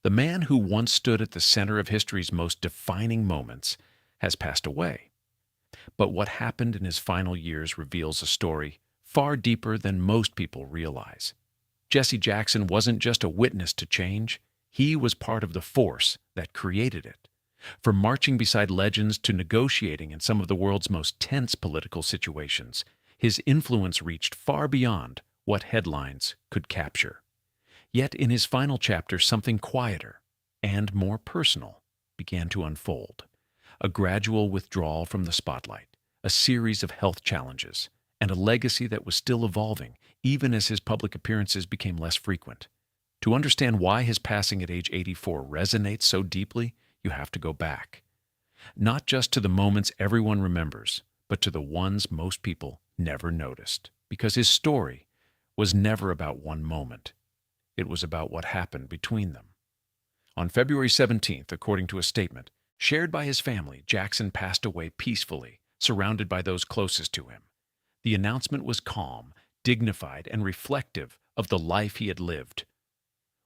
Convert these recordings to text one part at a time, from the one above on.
The man who once stood at the center of history's most defining moments has passed away. But what happened in his final years reveals a story far deeper than most people realize. Jesse Jackson wasn't just a witness to change, he was part of the force that created it. From marching beside legends to negotiating in some of the world's most tense political situations, his influence reached far beyond what headlines could capture. Yet in his final chapter, something quieter and more personal began to unfold. A gradual withdrawal from the spotlight, a series of health challenges, and a legacy that was still evolving, even as his public appearances became less frequent. To understand why his passing at age 84 resonates so deeply, you have to go back. Not just to the moments everyone remembers, but to the ones most people never noticed. Because his story was never about one moment. It was about what happened between them. On February 17th, according to a statement shared by his family, Jackson passed away peacefully, surrounded by those closest to him. The announcement was calm, dignified, and reflective of the life he had lived.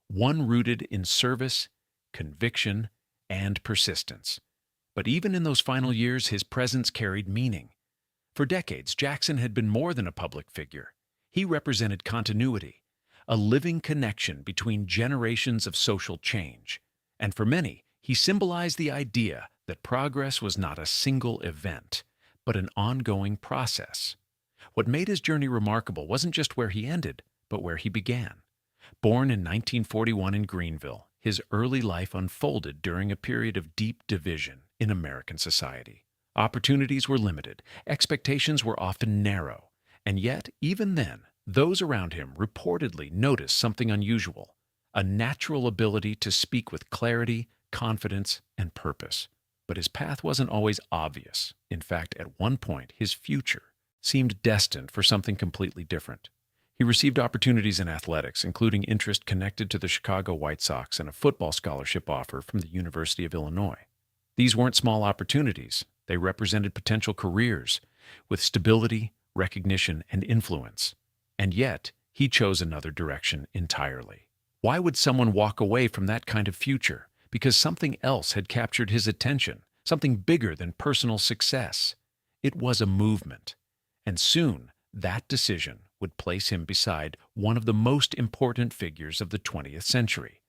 One rooted in service, conviction, and persistence. But even in those final years, his presence carried meaning. For decades, Jackson had been more than a public figure. He represented continuity, a living connection between generations of social change. And for many, he symbolized the idea that progress was not a single event, but an ongoing process. What made his journey remarkable wasn't just where he ended, but where he began. Born in 1941 in Greenville, his early life unfolded during a period of deep division in American society. Opportunities were limited, expectations were often narrow, and yet, even then, those around him reportedly noticed something unusual, a natural ability to speak with clarity, confidence, and purpose. But his path wasn't always obvious. In fact, at one point, his future seemed destined for something completely different. He received opportunities in athletics, including interest connected to the Chicago White Sox and a football scholarship offer from the University of Illinois. These weren't small opportunities. They represented potential careers with stability, recognition, and influence. And yet, he chose another direction entirely. Why would someone walk away from that kind of future? Because something else had captured his attention, something bigger than personal success. It was a movement. And soon, that decision would place him beside one of the most important figures of the 20th century,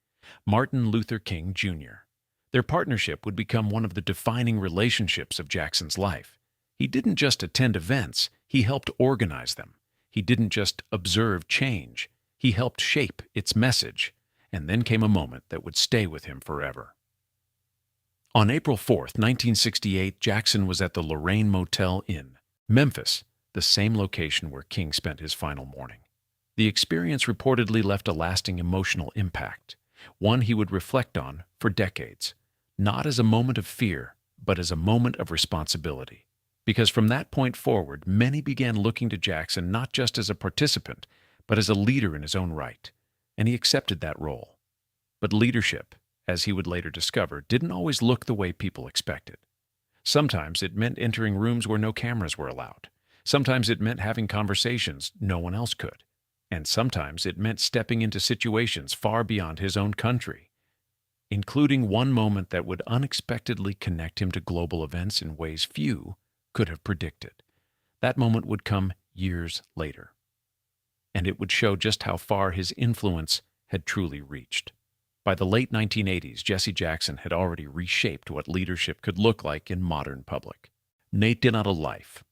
Martin Luther King Jr. Their partnership would become one of the defining relationships of Jackson's life. He didn't just attend events, he helped organize them. He didn't just observe change, he helped shape its message. And then came a moment that would stay with him forever. On April 4th, 1968, Jackson was at the Lorraine Motel in Memphis, the same location where King spent his final morning. The experience reportedly left a lasting emotional impact, one he would reflect on for decades, not as a moment of fear, but as a moment of responsibility. Because from that point forward, many began looking to Jackson not just as a participant, but as a leader in his own right. And he accepted that role. But leadership, as he would later discover, didn't always look the way people expected. Sometimes it meant entering rooms where no cameras were allowed. Sometimes it meant having conversations no one else could. And sometimes it meant stepping into situations far beyond his own country, including one moment that would unexpectedly connect him to global events in ways few could have predicted. That moment would come years later. And it would show just how far his influence had truly reached. By the late 1980s, Jesse Jackson had already reshaped what leadership could look like in modern public. Nate did not a life.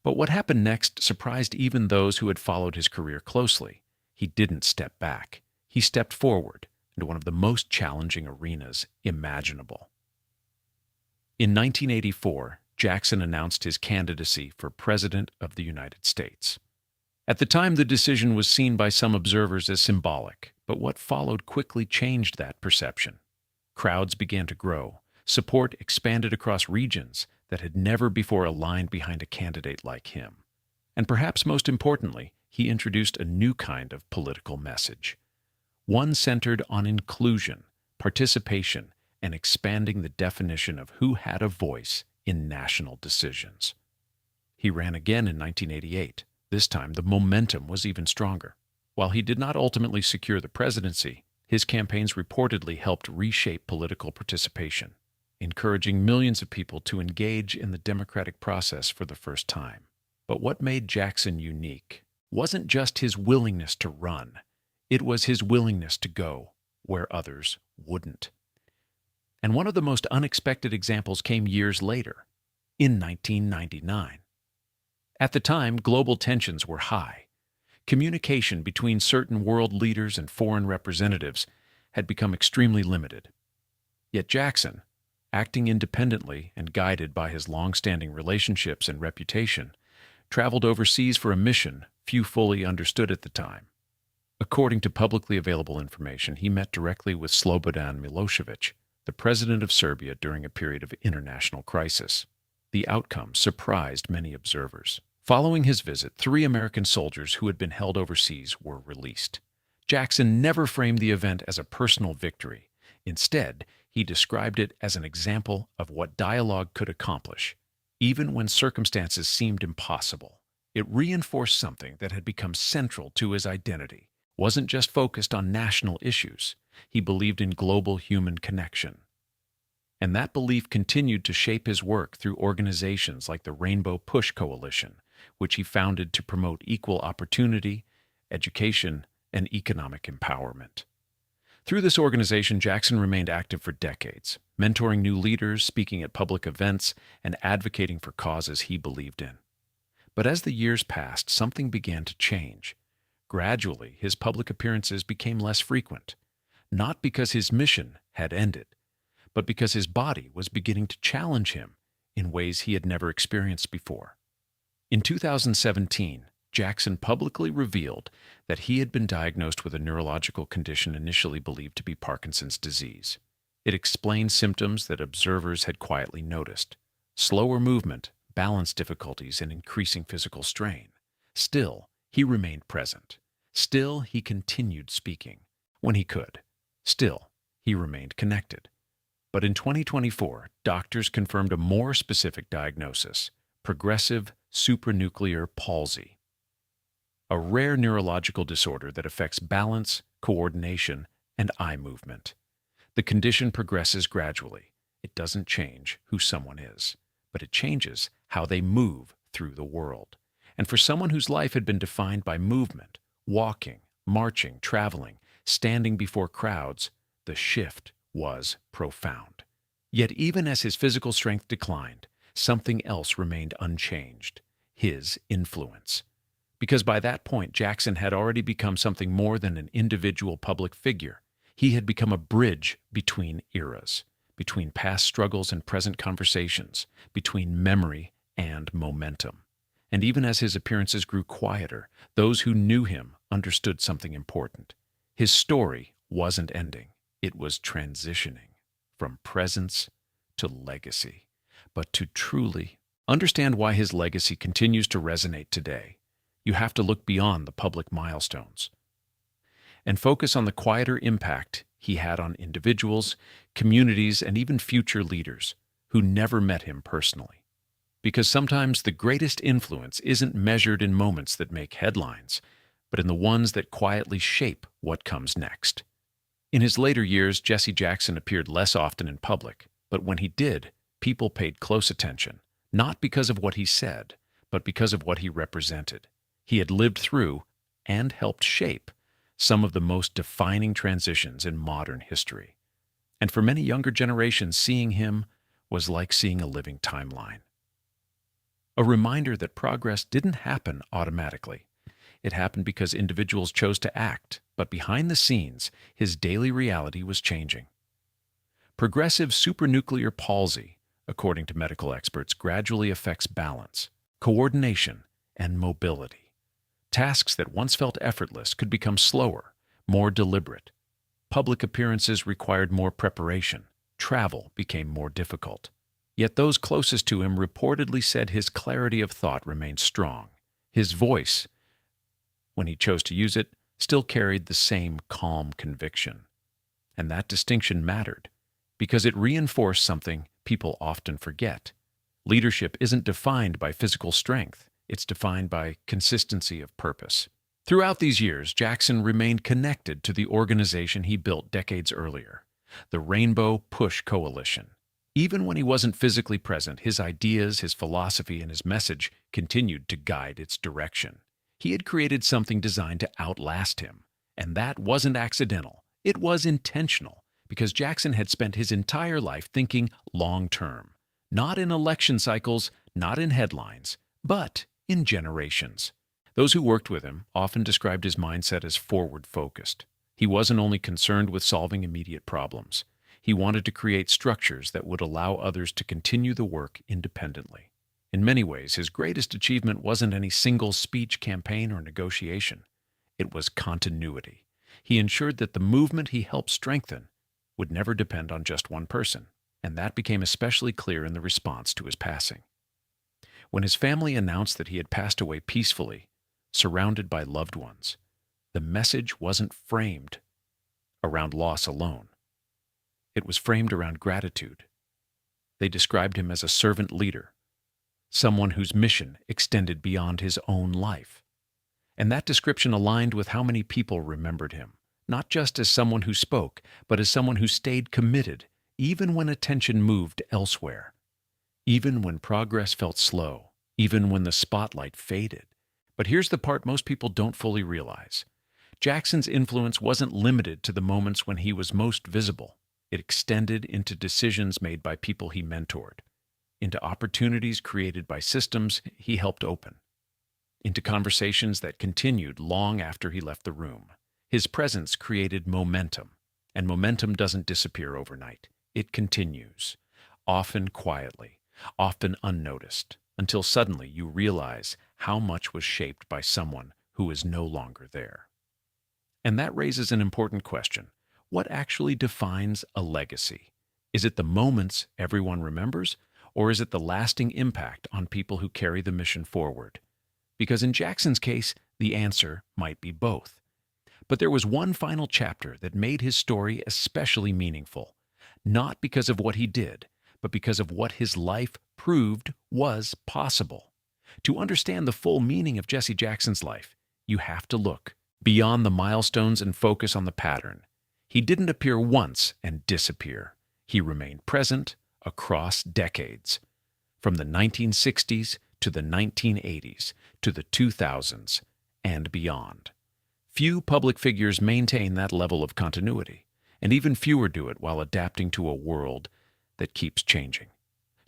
But what happened next surprised even those who had followed his career closely. He didn't step back. He stepped forward into one of the most challenging arenas imaginable. In 1984, Jackson announced his candidacy for President of the United States. At the time, the decision was seen by some observers as symbolic, but what followed quickly changed that perception. Crowds began to grow. Support expanded across regions that had never before aligned behind a candidate like him. And perhaps most importantly, he introduced a new kind of political message, one centered on inclusion, participation, and expanding the definition of who had a voice in national decisions. He ran again in 1988. This time, the momentum was even stronger. While he did not ultimately secure the presidency, His campaigns reportedly helped reshape political participation, encouraging millions of people to engage in the democratic process for the first time. But what made Jackson unique wasn't just his willingness to run, it was his willingness to go where others wouldn't. And one of the most unexpected examples came years later, in 1999. At the time, global tensions were high. Communication between certain world leaders and foreign representatives had become extremely limited. Yet Jackson, acting independently and guided by his long-standing relationships and reputation, traveled overseas for a mission few fully understood at the time. According to publicly available information, he met directly with Slobodan Milosevic, the president of Serbia, during a period of international crisis. The outcome surprised many observers. Following his visit, 3 American soldiers who had been held overseas were released. Jackson never framed the event as a personal victory. Instead, he described it as an example of what dialogue could accomplish, even when circumstances seemed impossible. It reinforced something that had become central to his identity. Wasn't just focused on national issues. He believed in global human connection. And that belief continued to shape his work through organizations like the Rainbow Push Coalition, which he founded to promote equal opportunity, education, and economic empowerment. Through this organization, Jackson remained active for decades, mentoring new leaders, speaking at public events, and advocating for causes he believed in. But as the years passed, something began to change. Gradually, his public appearances became less frequent, not because his mission had ended, but because his body was beginning to challenge him in ways he had never experienced before. In 2017, Jackson publicly revealed that he had been diagnosed with a neurological condition initially believed to be Parkinson's disease. It explained symptoms that observers had quietly noticed: slower movement, balance difficulties, and increasing physical strain. Still, he remained present. Still, he continued speaking when he could. Still, he remained connected. But in 2024, doctors confirmed a more specific diagnosis: progressive supranuclear palsy, a rare neurological disorder that affects balance, coordination, and eye movement. The condition progresses gradually. It doesn't change who someone is, but it changes how they move through the world. And for someone whose life had been defined by movement, walking, marching, traveling, standing before crowds, the shift was profound. Yet even as his physical strength declined, something else remained unchanged: his influence. Because by that point, Jackson had already become something more than an individual public figure. He had become a bridge between eras, between past struggles and present conversations, between memory and momentum. And even as his appearances grew quieter, those who knew him understood something important. His story wasn't ending. It was transitioning from presence to legacy. But to truly understand why his legacy continues to resonate today, you have to look beyond the public milestones and focus on the quieter impact he had on individuals, communities, and even future leaders who never met him personally. Because sometimes the greatest influence isn't measured in moments that make headlines, but in the ones that quietly shape what comes next. In his later years, Jesse Jackson appeared less often in public, but when he did, people paid close attention, not because of what he said, but because of what he represented. He had lived through and helped shape some of the most defining transitions in modern history. And for many younger generations, seeing him was like seeing a living timeline. A reminder that progress didn't happen automatically. It happened because individuals chose to act, but behind the scenes, his daily reality was changing. Progressive supranuclear palsy, according to medical experts, gradually affects balance, coordination, and mobility. Tasks that once felt effortless could become slower, more deliberate. Public appearances required more preparation. Travel became more difficult. Yet those closest to him reportedly said his clarity of thought remained strong. His voice, when he chose to use it, still carried the same calm conviction. And that distinction mattered, because it reinforced something people often forget. Leadership isn't defined by physical strength. It's defined by consistency of purpose. Throughout these years, Jackson remained connected to the organization he built decades earlier, the Rainbow Push Coalition. Even when he wasn't physically present, his ideas, his philosophy, and his message continued to guide its direction. He had created something designed to outlast him, and that wasn't accidental. It was intentional, because Jackson had spent his entire life thinking long-term, not in election cycles, not in headlines, but in generations. Those who worked with him often described his mindset as forward-focused. He wasn't only concerned with solving immediate problems. He wanted to create structures that would allow others to continue the work independently. In many ways, his greatest achievement wasn't any single speech, campaign, or negotiation. It was continuity. He ensured that the movement he helped strengthen would never depend on just one person, and that became especially clear in the response to his passing. When his family announced that he had passed away peacefully, surrounded by loved ones, the message wasn't framed around loss alone. It was framed around gratitude. They described him as a servant leader, someone whose mission extended beyond his own life. And that description aligned with how many people remembered him, not just as someone who spoke, but as someone who stayed committed, even when attention moved elsewhere, even when progress felt slow, even when the spotlight faded. But here's the part most people don't fully realize. Jackson's influence wasn't limited to the moments when he was most visible. It extended into decisions made by people he mentored, into opportunities created by systems he helped open, into conversations that continued long after he left the room. His presence created momentum, and momentum doesn't disappear overnight. It continues, often quietly, often unnoticed, until suddenly you realize how much was shaped by someone who is no longer there. And that raises an important question. What actually defines a legacy? Is it the moments everyone remembers, or is it the lasting impact on people who carry the mission forward? Because in Jackson's case, the answer might be both. But there was one final chapter that made his story especially meaningful, not because of what he did, but because of what his life proved was possible. To understand the full meaning of Jesse Jackson's life, you have to look beyond the milestones and focus on the pattern. He didn't appear once and disappear. He remained present across decades, from the 1960s to the 1980s to the 2000s and beyond. Few public figures maintain that level of continuity, and even fewer do it while adapting to a world that keeps changing.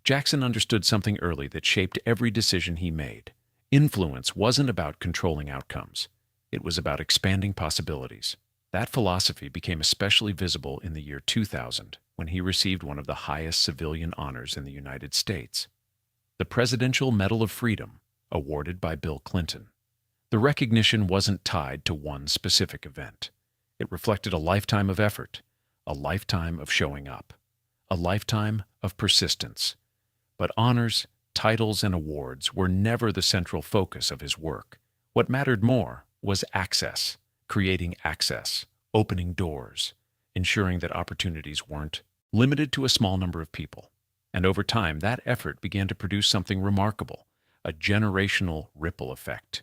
Jackson understood something early that shaped every decision he made. Influence wasn't about controlling outcomes. It was about expanding possibilities. That philosophy became especially visible in the year 2000, when he received one of the highest civilian honors in the United States, the Presidential Medal of Freedom, awarded by Bill Clinton. The recognition wasn't tied to one specific event. It reflected a lifetime of effort, a lifetime of showing up, a lifetime of persistence. But honors, titles, and awards were never the central focus of his work. What mattered more was access, creating access, opening doors, ensuring that opportunities weren't limited to a small number of people. And over time, that effort began to produce something remarkable, a generational ripple effect.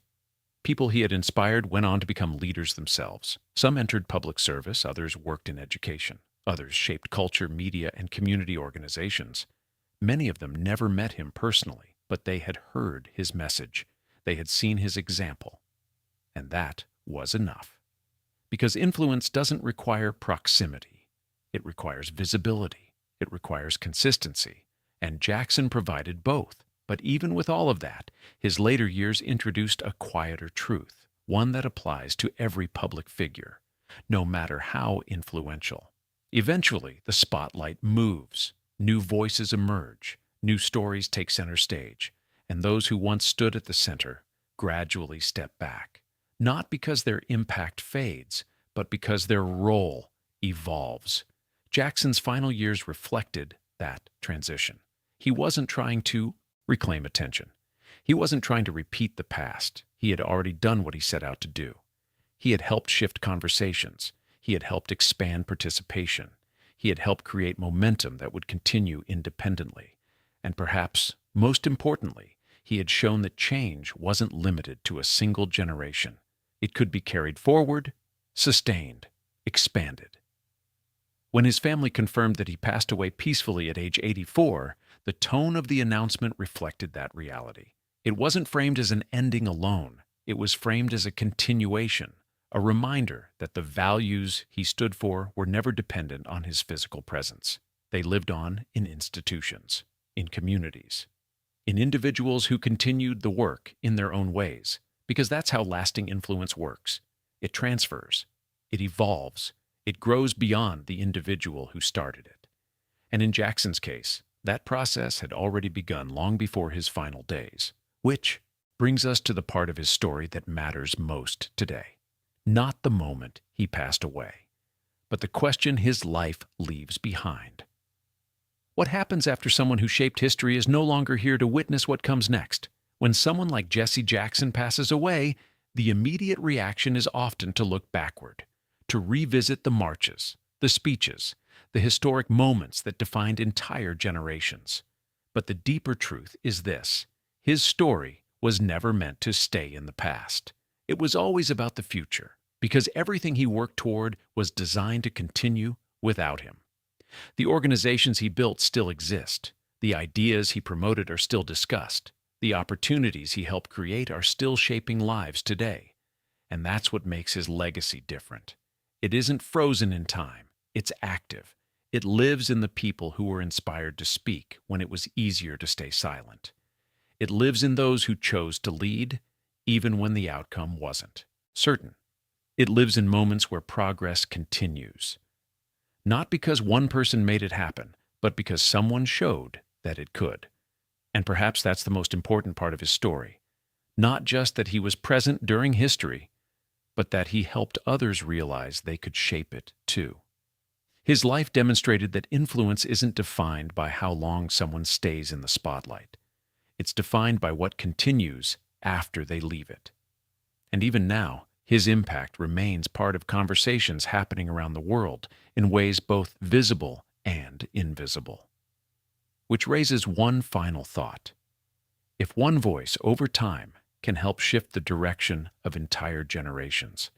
People he had inspired went on to become leaders themselves. Some entered public service, others worked in education, others shaped culture, media, and community organizations. Many of them never met him personally, but they had heard his message. They had seen his example. And that was enough. Because influence doesn't require proximity. It requires visibility. It requires consistency. And Jackson provided both. But even with all of that, his later years introduced a quieter truth, one that applies to every public figure, no matter how influential. Eventually, the spotlight moves. New voices emerge. New stories take center stage. And those who once stood at the center gradually step back. Not because their impact fades, but because their role evolves. Jackson's final years reflected that transition. He wasn't trying to reclaim attention. He wasn't trying to repeat the past. He had already done what he set out to do. He had helped shift conversations. He had helped expand participation. He had helped create momentum that would continue independently. And perhaps, most importantly, he had shown that change wasn't limited to a single generation. It could be carried forward, sustained, expanded. When his family confirmed that he passed away peacefully at age 84, the tone of the announcement reflected that reality. It wasn't framed as an ending alone. It was framed as a continuation, a reminder that the values he stood for were never dependent on his physical presence. They lived on in institutions, in communities, in individuals who continued the work in their own ways, because that's how lasting influence works. It transfers, it evolves, it grows beyond the individual who started it. And in Jackson's case, that process had already begun long before his final days, which brings us to the part of his story that matters most today. Not the moment he passed away, but the question his life leaves behind. What happens after someone who shaped history is no longer here to witness what comes next? When someone like Jesse Jackson passes away, the immediate reaction is often to look backward, to revisit the marches, the speeches, the historic moments that defined entire generations. But the deeper truth is this: his story was never meant to stay in the past. It was always about the future, because everything he worked toward was designed to continue without him. The organizations he built still exist. The ideas he promoted are still discussed. The opportunities he helped create are still shaping lives today. And that's what makes his legacy different. It isn't frozen in time. It's active. It lives in the people who were inspired to speak when it was easier to stay silent. It lives in those who chose to lead, even when the outcome wasn't certain. It lives in moments where progress continues. Not because one person made it happen, but because someone showed that it could. And perhaps that's the most important part of his story. Not just that he was present during history, but that he helped others realize they could shape it too. His life demonstrated that influence isn't defined by how long someone stays in the spotlight. It's defined by what continues after they leave it. And even now, his impact remains part of conversations happening around the world in ways both visible and invisible. Which raises one final thought. If one voice over time can help shift the direction of entire generations,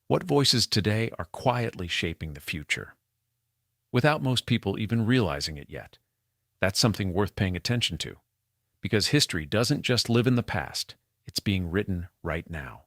what voices today are quietly shaping the future? Without most people even realizing it yet. That's something worth paying attention to. Because history doesn't just live in the past, it's being written right now.